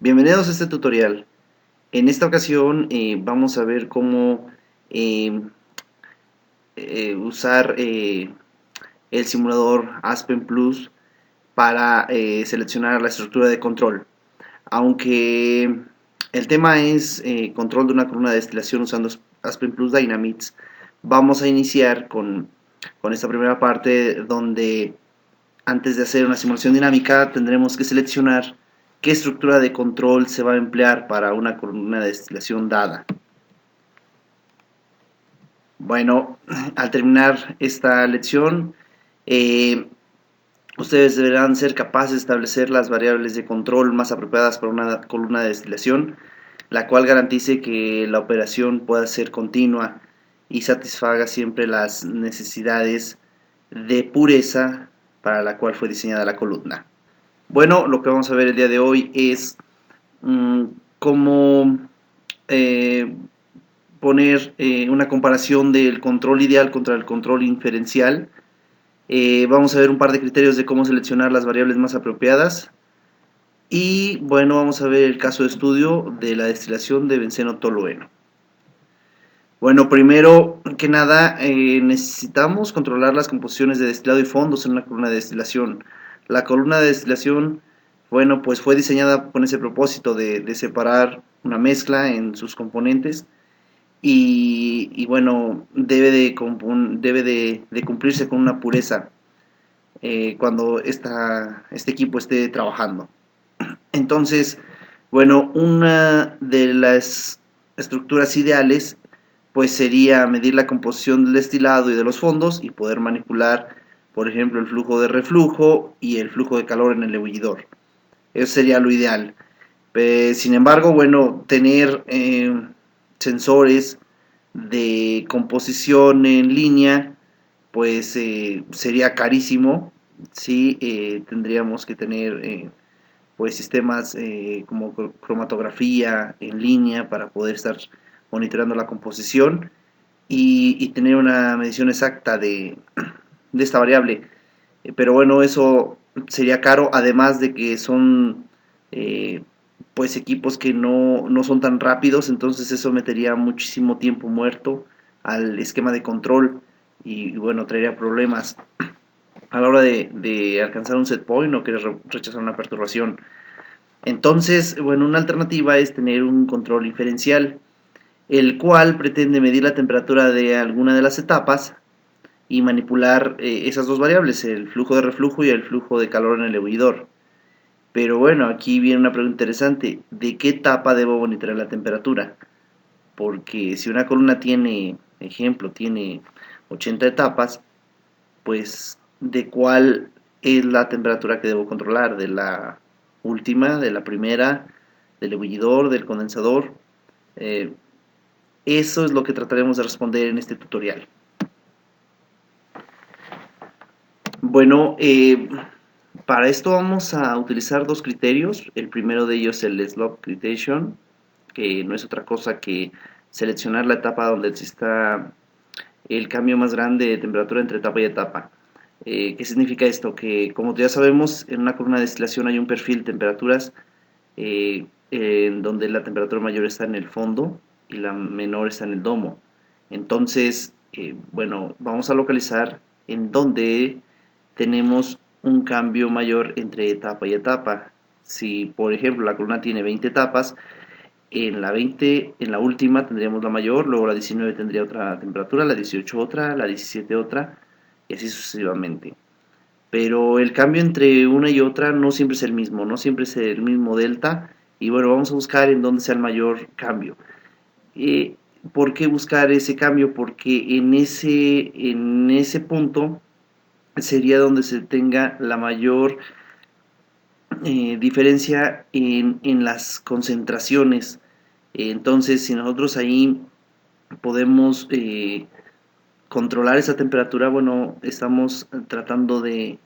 Bienvenidos a este tutorial. En esta ocasión vamos a ver cómo eh, usar el simulador Aspen Plus para seleccionar la estructura de control. Aunque el tema es control de una columna de destilación usando Aspen Plus Dynamics, vamos a iniciar con esta primera parte donde antes de hacer una simulación dinámica tendremos que seleccionar qué estructura de control se va a emplear para una columna de destilación dada. Bueno, al terminar esta lección, eh, ustedes deberán ser capaces de establecer las variables de control más apropiadas para una columna de destilación, la cual garantice que la operación pueda ser continua y satisfaga siempre las necesidades de pureza para la cual fue diseñada la columna. Bueno, lo que vamos a ver el día de hoy es cómo eh, poner una comparación del control ideal contra el control inferencial. Vamos a ver un par de criterios de cómo seleccionar las variables más apropiadas. Y bueno, vamos a ver el caso de estudio de la destilación de benceno tolueno. Bueno, primero que nada necesitamos controlar las composiciones de destilado y fondos en una columna de destilación. La columna de destilación, bueno, pues fue diseñada con ese propósito de separar una mezcla en sus componentes y bueno, debe de cumplirse con una pureza cuando este equipo esté trabajando. Entonces, bueno, una de las estructuras ideales pues sería medir la composición del destilado y de los fondos y poder manipular, por ejemplo, el flujo de reflujo y el flujo de calor en el ebullidor. Eso sería lo ideal. Sin embargo, bueno, tener sensores de composición en línea, pues sería carísimo. Sí, tendríamos que tener pues sistemas como cromatografía en línea para poder estar monitoreando la composición y tener una medición exacta de esta variable. Pero bueno, eso sería caro, además de que son eh, pues equipos que no son tan rápidos, entonces eso metería muchísimo tiempo muerto al esquema de control y bueno, traería problemas a la hora de alcanzar un set point o querer rechazar una perturbación. Entonces, bueno, una alternativa es tener un control inferencial, el cual pretende medir la temperatura de alguna de las etapas y manipular esas dos variables, el flujo de reflujo y el flujo de calor en el ebullidor. Pero bueno, aquí viene una pregunta interesante, ¿de qué etapa debo monitorear la temperatura? Porque si una columna tiene, ejemplo, tiene 80 etapas, pues ¿de cuál es la temperatura que debo controlar? ¿De la última, de la primera, del ebullidor, del condensador? Eh, Eso es lo que trataremos de responder en este tutorial. Bueno, para esto vamos a utilizar dos criterios. El primero de ellos es el slope criterion, que no es otra cosa que seleccionar la etapa donde exista el cambio más grande de temperatura entre etapa y etapa. ¿Qué significa esto? Que como ya sabemos, en una columna de destilación hay un perfil de temperaturas en donde la temperatura mayor está en el fondo y la menor está en el domo. Entonces, bueno, vamos a localizar en donde tenemos un cambio mayor entre etapa y etapa. Si, por ejemplo, la columna tiene 20 etapas, en la última tendríamos la mayor, luego la 19 tendría otra temperatura, la 18 otra, la 17 otra, y así sucesivamente. Pero el cambio entre una y otra no siempre es el mismo, no siempre es el mismo delta, y bueno, vamos a buscar en dónde sea el mayor cambio. Eh, ¿Por qué buscar ese cambio? Porque en ese punto sería donde se tenga la mayor diferencia en las concentraciones. Entonces, si nosotros ahí podemos controlar esa temperatura, bueno, estamos tratando de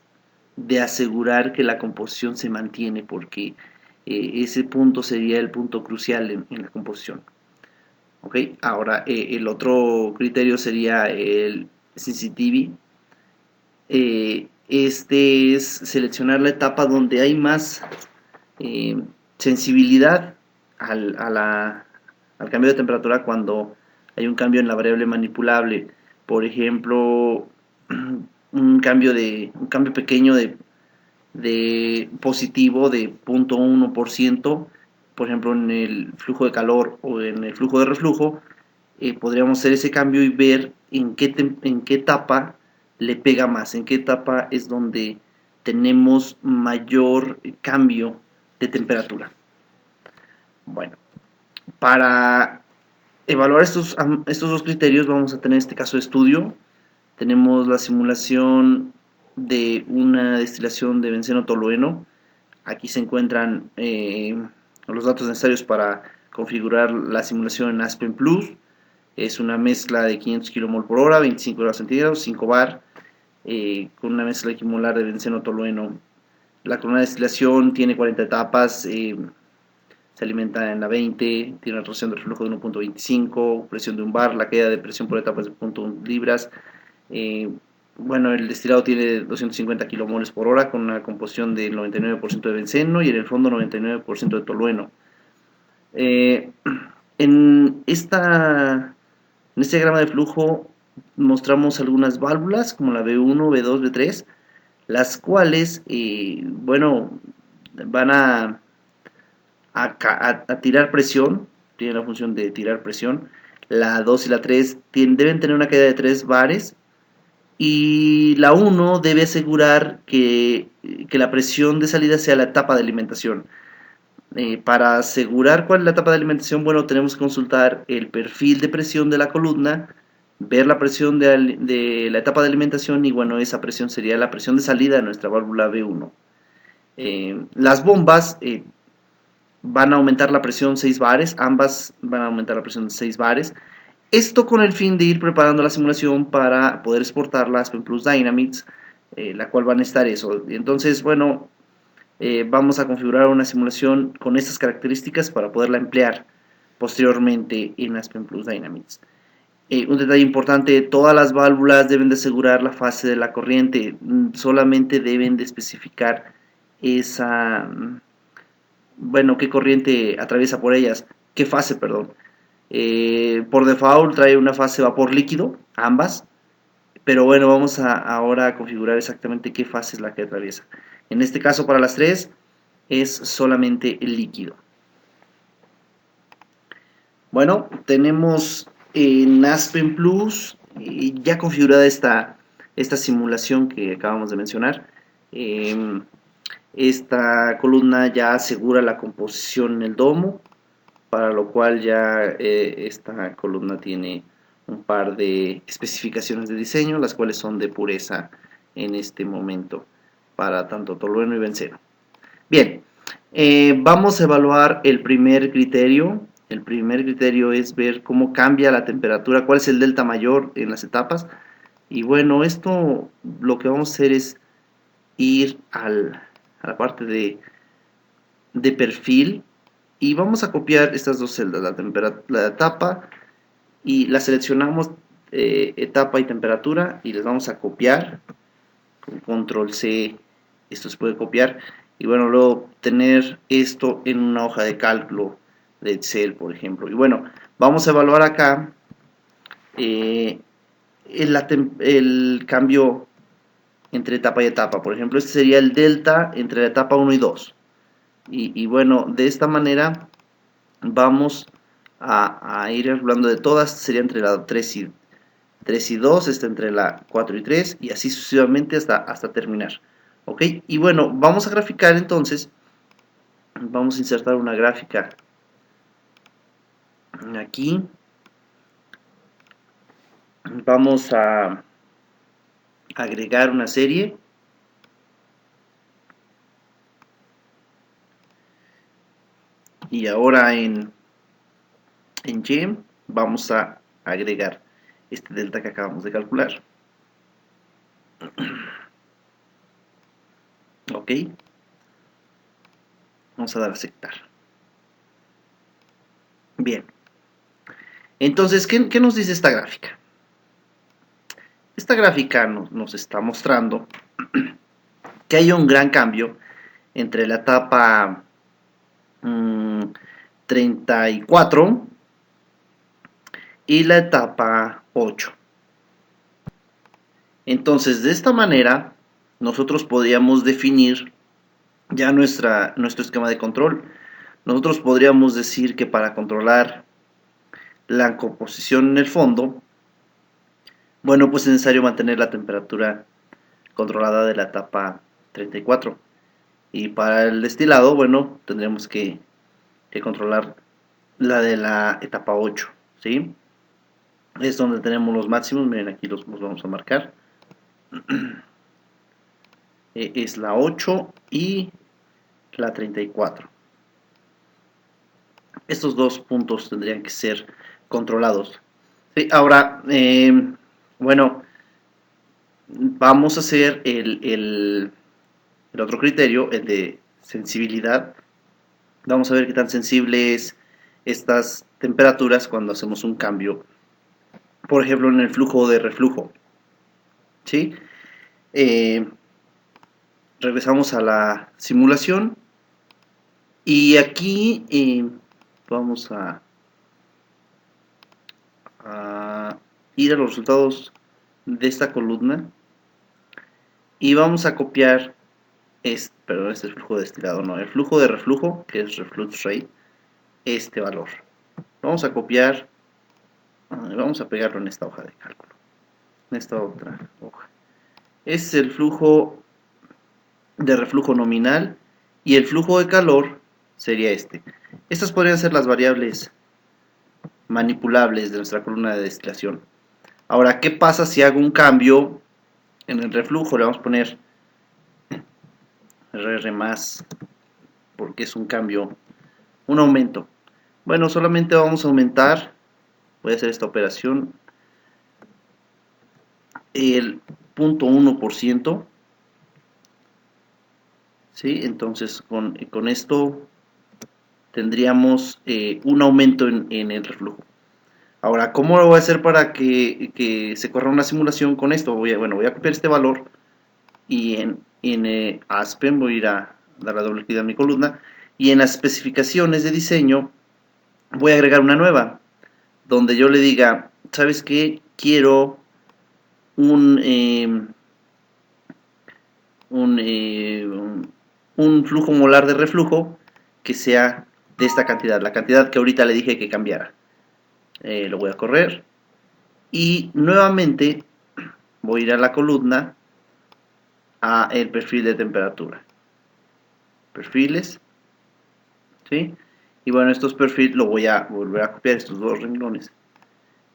asegurar que la composición se mantiene, porque ese punto sería el punto crucial en la composición. ¿Ok? Ahora, el otro criterio sería el sensitivity. Este es seleccionar la etapa donde hay más eh, sensibilidad al cambio de temperatura cuando hay un cambio en la variable manipulable. Por ejemplo, un cambio pequeño de positivo de 0.1%, por ejemplo en el flujo de calor o en el flujo de reflujo, podríamos hacer ese cambio y ver en qué etapa le pega más, en qué etapa es donde tenemos mayor cambio de temperatura. Bueno, para evaluar estos dos criterios vamos a tener este caso de estudio. Tenemos la simulación de una destilación de benceno tolueno. Aquí se encuentran los datos necesarios para configurar la simulación en Aspen Plus. Es una mezcla de 500 kmol por hora, 25 grados centígrados, 5 bar, con una mezcla equimolar de benceno tolueno. La columna de destilación tiene 40 etapas, se alimenta en la 20, tiene una rotación de reflujo de 1.25, presión de un bar, la caída de presión por etapas de 0.1 libras. Bueno, el destilado tiene 250 kilomoles por hora con una composición del 99% de benceno y en el fondo 99% de tolueno. En este diagrama de flujo mostramos algunas válvulas como la B1, B2, B3, las cuales, bueno, van a tirar presión, tienen la función de tirar presión. La 2 y la 3 deben tener una caída de 3 bares y la 1 debe asegurar que la presión de salida sea la etapa de alimentación. Para asegurar cuál es la etapa de alimentación, bueno, tenemos que consultar el perfil de presión de la columna, ver la presión de la etapa de alimentación y bueno, esa presión sería la presión de salida de nuestra válvula B1. Las bombas van a aumentar la presión 6 bares, ambas van a aumentar la presión 6 bares. Esto con el fin de ir preparando la simulación para poder exportarla a Aspen Plus Dynamics, la cual va a necesitar eso. Entonces, bueno, vamos a configurar una simulación con estas características para poderla emplear posteriormente en Aspen Plus Dynamics. Un detalle importante, todas las válvulas deben de asegurar la fase de la corriente, solamente deben de especificar esa, bueno, qué corriente atraviesa por ellas, qué fase, perdón. Por default trae una fase vapor líquido, ambas, pero bueno, vamos ahora a configurar exactamente qué fase es la que atraviesa. En este caso para las tres es solamente el líquido. Bueno, tenemos en Aspen Plus ya configurada esta simulación que acabamos de mencionar. Esta columna ya asegura la composición en el domo, para lo cual ya esta columna tiene un par de especificaciones de diseño, las cuales son de pureza en este momento para tanto tolueno y benceno. Bien, vamos a evaluar el primer criterio. El primer criterio es ver cómo cambia la temperatura, cuál es el delta mayor en las etapas. Y bueno, esto lo que vamos a hacer es ir a la parte de perfil y vamos a copiar estas dos celdas, la etapa, y la seleccionamos etapa y temperatura y les vamos a copiar con control C. Esto se puede copiar y bueno, luego tener esto en una hoja de cálculo de Excel, por ejemplo. Y bueno, vamos a evaluar acá el cambio entre etapa y etapa. Por ejemplo, este sería el delta entre la etapa 1 y 2. Y bueno, de esta manera vamos a ir hablando de todas. Sería entre la 3 y 2, entre la 4 y 3 y así sucesivamente hasta terminar. ¿Ok? Y bueno, vamos a graficar entonces. Vamos a insertar una gráfica aquí. Vamos a agregar una serie. Y ahora en Y vamos a agregar este delta que acabamos de calcular. Ok. Vamos a dar a aceptar. Bien. Entonces, ¿qué nos dice esta gráfica? Esta gráfica nos está mostrando que hay un gran cambio entre la etapa 34 y la etapa 8. Entonces, de esta manera, nosotros podríamos definir ya nuestro esquema de control. Nosotros podríamos decir que para controlar la composición en el fondo, bueno, pues es necesario mantener la temperatura controlada de la etapa 34. Y para el destilado, bueno, tendremos que controlar la de la etapa 8, ¿sí? Es donde tenemos los máximos, miren, aquí los vamos a marcar. Es la 8 y la 34. Estos dos puntos tendrían que ser controlados. ¿Sí? Ahora, bueno, vamos a hacer el otro criterio, el de sensibilidad. Vamos a ver qué tan sensible es estas temperaturas cuando hacemos un cambio, por ejemplo, en el flujo de reflujo. ¿Sí? Regresamos a la simulación y aquí vamos a ir a los resultados de esta columna y vamos a copiar perdón, este es el flujo de destilado, no, el flujo de reflujo, que es reflux rate, este valor. Vamos a copiar, vamos a pegarlo en esta hoja de cálculo, en esta otra hoja. Es el flujo de reflujo nominal y el flujo de calor sería este. Estas podrían ser las variables manipulables de nuestra columna de destilación. Ahora, ¿qué pasa si hago un cambio en el reflujo? Le vamos a poner RR más, porque es un cambio, un aumento. Bueno, solamente vamos a aumentar, voy a hacer esta operación, el 0.1%. ¿Sí? Entonces, con esto tendríamos un aumento en el reflujo. Ahora, ¿cómo lo voy a hacer para que se corra una simulación con esto? Voy a copiar este valor y en Aspen voy a ir a dar la doble clic a mi columna y en las especificaciones de diseño voy a agregar una nueva donde yo le diga, ¿sabes qué? Quiero un flujo molar de reflujo que sea de esta cantidad, la cantidad que ahorita le dije que cambiara. Lo voy a correr y nuevamente voy a ir a la columna a el perfil de temperatura, perfiles, ¿sí? Y bueno, estos perfiles lo voy a volver a copiar, estos dos renglones,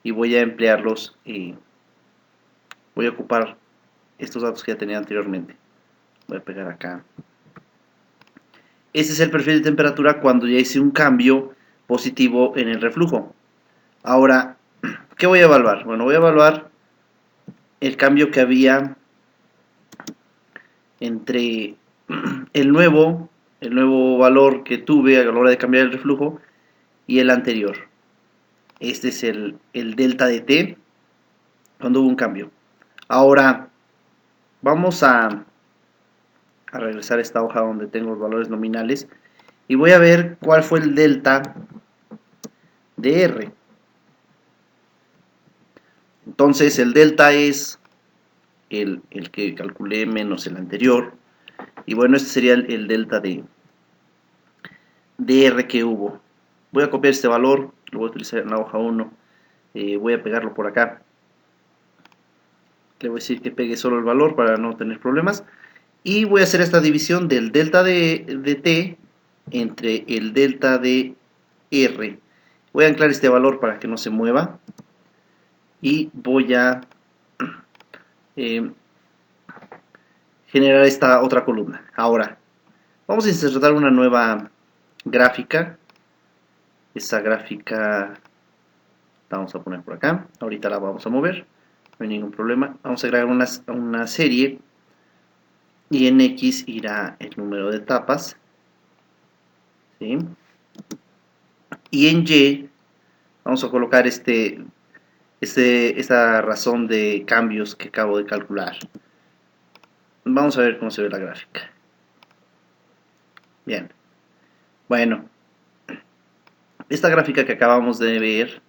y voy a emplearlos y voy a ocupar estos datos que ya tenía anteriormente. Voy a pegar acá. Este es el perfil de temperatura cuando ya hice un cambio positivo en el reflujo. Ahora, ¿qué voy a evaluar? Bueno, voy a evaluar el cambio que había entre el nuevo valor que tuve a la hora de cambiar el reflujo y el anterior. Este es el delta de T cuando hubo un cambio. Ahora, vamos a regresar a esta hoja donde tengo los valores nominales y voy a ver cuál fue el delta de R. Entonces el delta es el que calculé menos el anterior. Y bueno, este sería el delta de R que hubo. Voy a copiar este valor, lo voy a utilizar en la hoja 1. Voy a pegarlo por acá. Le voy a decir que pegue solo el valor para no tener problemas. Y voy a hacer esta división del delta de T entre el delta de R. Voy a anclar este valor para que no se mueva. Y voy a generar esta otra columna. Ahora, vamos a insertar una nueva gráfica. Esta gráfica la vamos a poner por acá. Ahorita la vamos a mover. No hay ningún problema. Vamos a agregar una serie. Y en X irá el número de etapas. ¿Sí? Y en Y vamos a colocar esta razón de cambios que acabo de calcular. Vamos a ver cómo se ve la gráfica. Bien. Bueno. Esta gráfica que acabamos de ver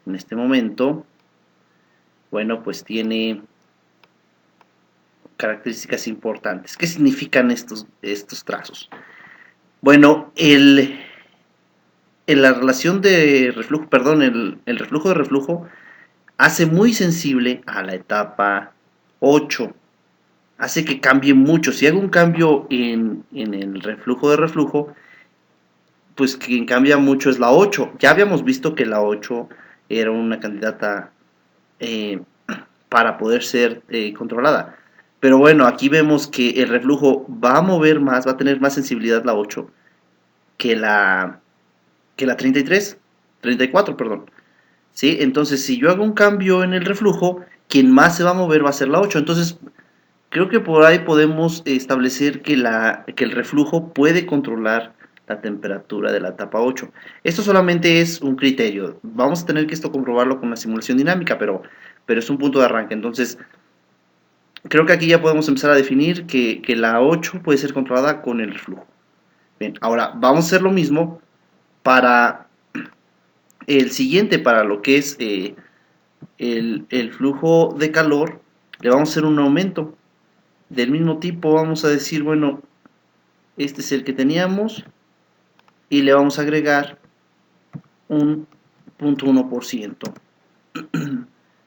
en este momento, bueno, pues tiene características importantes. ¿Qué significan estos trazos? Bueno, la relación de reflujo, perdón, el reflujo de reflujo hace muy sensible a la etapa 8. Hace que cambie mucho. Si hago un cambio en el reflujo de reflujo, pues quien cambia mucho es la 8. Ya habíamos visto que la 8 era una candidata eh, para poder ser controlada. Pero bueno, aquí vemos que el reflujo va a mover más, va a tener más sensibilidad la 8 que la 34, perdón. ¿Sí? Entonces, si yo hago un cambio en el reflujo, quien más se va a mover va a ser la 8. Entonces, creo que por ahí podemos establecer que el reflujo puede controlar la temperatura de la etapa 8. Esto solamente es un criterio. Vamos a tener que comprobarlo con la simulación dinámica, pero es un punto de arranque. Entonces, creo que aquí ya podemos empezar a definir que la 8 puede ser controlada con el reflujo. Bien, ahora vamos a hacer lo mismo para el siguiente, para lo que es el flujo de calor. Le vamos a hacer un aumento del mismo tipo. Vamos a decir, bueno, este es el que teníamos y le vamos a agregar un 0.1%.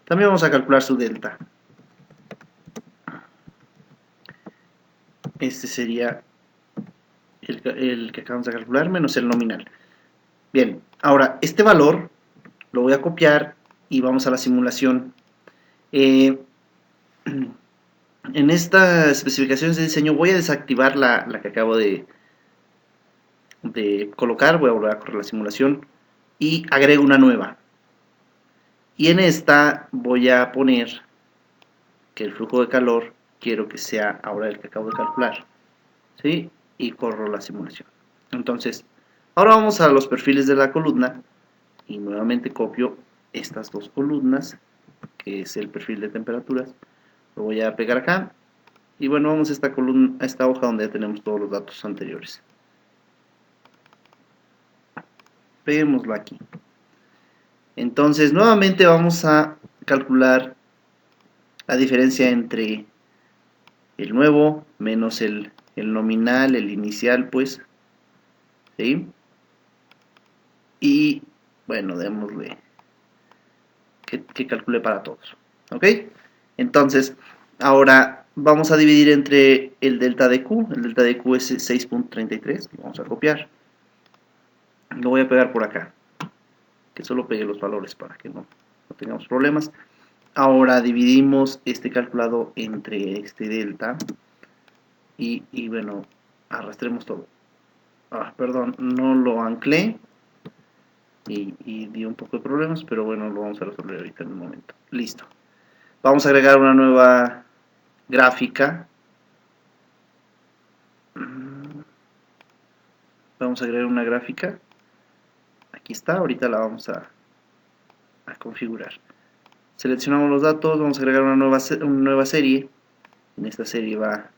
También vamos a calcular su delta. Este sería el que acabamos de calcular menos el nominal. Bien, ahora este valor lo voy a copiar y vamos a la simulación. En estas especificaciones de diseño voy a desactivar la que acabo de colocar. Voy a volver a correr la simulación y agrego una nueva. Y en esta voy a poner que el flujo de calor quiero que sea ahora el que acabo de calcular. ¿Sí? Y corro la simulación. Entonces, ahora vamos a los perfiles de la columna y nuevamente copio estas dos columnas, que es el perfil de temperaturas. Lo voy a pegar acá y bueno, vamos a esta columna, a esta hoja donde ya tenemos todos los datos anteriores. Peguémoslo aquí. Entonces, nuevamente vamos a calcular la diferencia entre el nuevo menos el nominal, el inicial, pues. ¿Sí? Y bueno, démosle que calcule para todos. ¿Ok? Entonces, ahora vamos a dividir entre el delta de Q. El delta de Q es 6.33. Lo vamos a copiar. Lo voy a pegar por acá. Que solo pegue los valores para que no tengamos problemas. Ahora dividimos este calculado entre este delta. Y bueno, arrastremos todo. Perdón, no lo anclé. Y dio un poco de problemas, pero bueno, lo vamos a resolver ahorita en un momento. Listo. Vamos a agregar una nueva gráfica. Vamos a agregar una gráfica. Aquí está, ahorita la vamos a configurar. Seleccionamos los datos, vamos a agregar una nueva serie. En esta serie va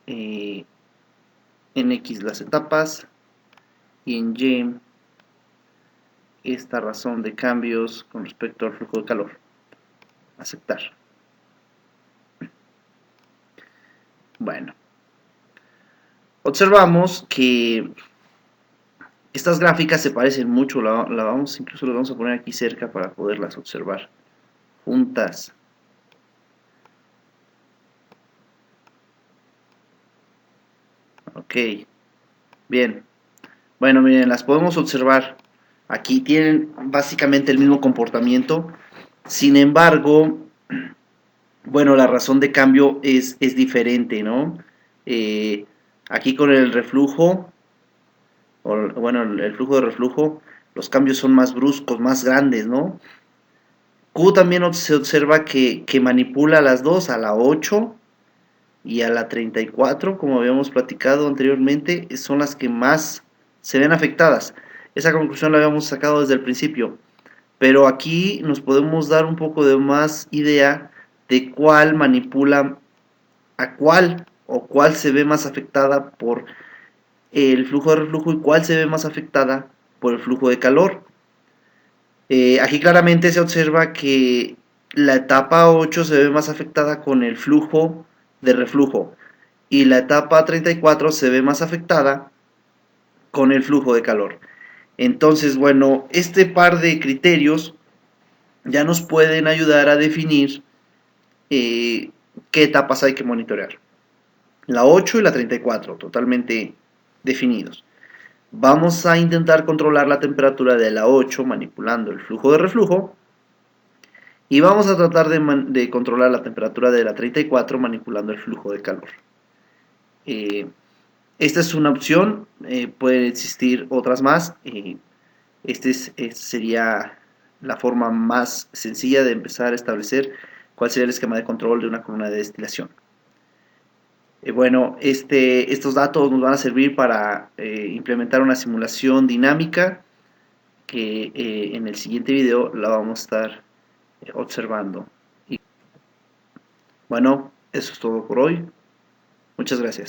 en X las etapas y en Y esta razón de cambios con respecto al flujo de calor. Aceptar. Bueno, observamos que estas gráficas se parecen mucho. Incluso las vamos a poner aquí cerca para poderlas observar juntas. Ok, bien. Bueno, miren, las podemos observar. Aquí tienen básicamente el mismo comportamiento. Sin embargo, bueno, la razón de cambio es diferente, ¿no? Aquí con el reflujo, bueno, el flujo de reflujo, los cambios son más bruscos, más grandes, ¿no? Q también se observa que manipula a las dos, a la 8 y a la 34, como habíamos platicado anteriormente, son las que más se ven afectadas. Esa conclusión la habíamos sacado desde el principio, pero aquí nos podemos dar un poco de más idea de cuál manipula a cuál o cuál se ve más afectada por el flujo de reflujo y cuál se ve más afectada por el flujo de calor. Aquí claramente se observa que la etapa 8 se ve más afectada con el flujo de reflujo y la etapa 34 se ve más afectada con el flujo de calor. Entonces, bueno, este par de criterios ya nos pueden ayudar a definir qué etapas hay que monitorear. La 8 y la 34, totalmente definidos. Vamos a intentar controlar la temperatura de la 8 manipulando el flujo de reflujo. Y vamos a tratar de controlar la temperatura de la 34 manipulando el flujo de calor. Esta es una opción, pueden existir otras más. Esta sería la forma más sencilla de empezar a establecer cuál sería el esquema de control de una columna de destilación. Bueno, estos datos nos van a servir para implementar una simulación dinámica que en el siguiente video la vamos a estar observando. Y bueno, eso es todo por hoy. Muchas gracias.